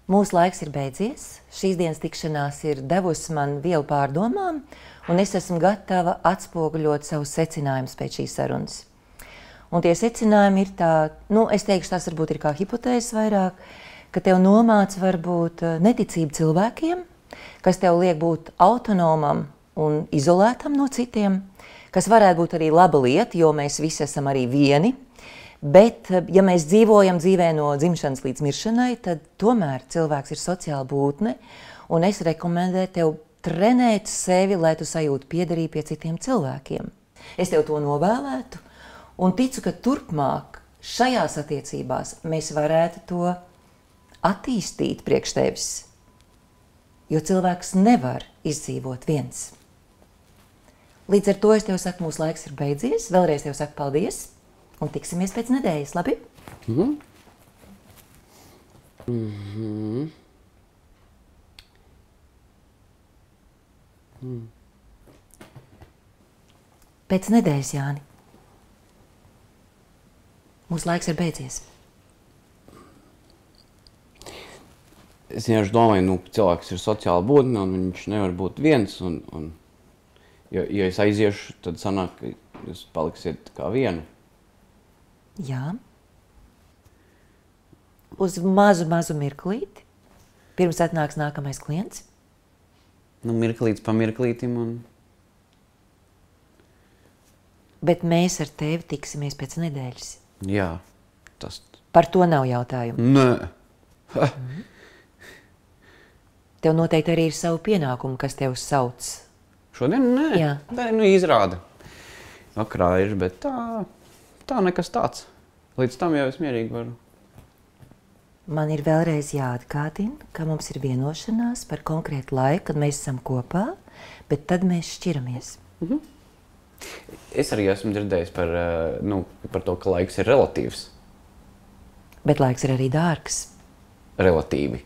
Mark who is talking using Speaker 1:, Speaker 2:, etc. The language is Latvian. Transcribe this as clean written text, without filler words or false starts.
Speaker 1: Mūsu laiks ir beidzies. Šīs dienas tikšanās ir devusi man vielu pārdomām, un es esmu gatava atspoguļot savus secinājumus pēc šīs sarunas. Un tie secinājumi ir tā, es teikšu, tas varbūt ir kā hipotēzes vairāk, ka tev nomāc varbūt neticība cilvēkiem, kas tev liek būt autonomam un izolētam no citiem, kas varētu būt arī laba lieta, jo mēs visi esam arī vieni. Bet, ja mēs dzīvojam dzīvē no dzimšanas līdz miršanai, tad tomēr cilvēks ir sociāla būtne, un es rekomendēju tev trenēt sevi, lai tu sajūtu piederību pie citiem cilvēkiem. Es tev to novēlētu, un ticu, ka turpmāk šajās attiecībās mēs varētu to attīstīt priekš tevis, jo cilvēks nevar izdzīvot viens. Līdz ar to es tev saku, mūsu laiks ir beidzies, vēlreiz tev saku paldies, un tiksimies pēc nedēļas, labi? Pēc nedēļas, Jāni. Mūsu laiks ir beidzies.
Speaker 2: Es vienkārši domāju, cilvēks ir sociāla būtne, un viņš nevar būt viens, ja es aiziešu, tad sanāk, ka jūs paliksiet kā viena.
Speaker 1: Jā. Uz mazu mirklīti, pirms atnāks nākamais klients.
Speaker 2: Mirklīts pa mirklītim un...
Speaker 1: Bet mēs ar tevi tiksimies pēc nedēļas.
Speaker 2: Jā, tas...
Speaker 1: Par to nav jautājumu.
Speaker 2: Nē.
Speaker 1: Tev noteikti arī ir savu pienākumu, kas tev sauc.
Speaker 2: Šodien? Nē.
Speaker 1: Jā.
Speaker 2: Izrāda. Vakarā ir, bet tā nekas tāds. Līdz tam jau es mierīgi varu.
Speaker 1: Man ir vēlreiz jāatgādina, ka mums ir vienošanās par konkrētu laiku, kad mēs esam kopā, bet tad mēs šķiramies.
Speaker 2: Es arī esmu dzirdējis par to, ka laiks ir relatīvs.
Speaker 1: Bet laiks ir arī dārgs.
Speaker 2: Relatīvi.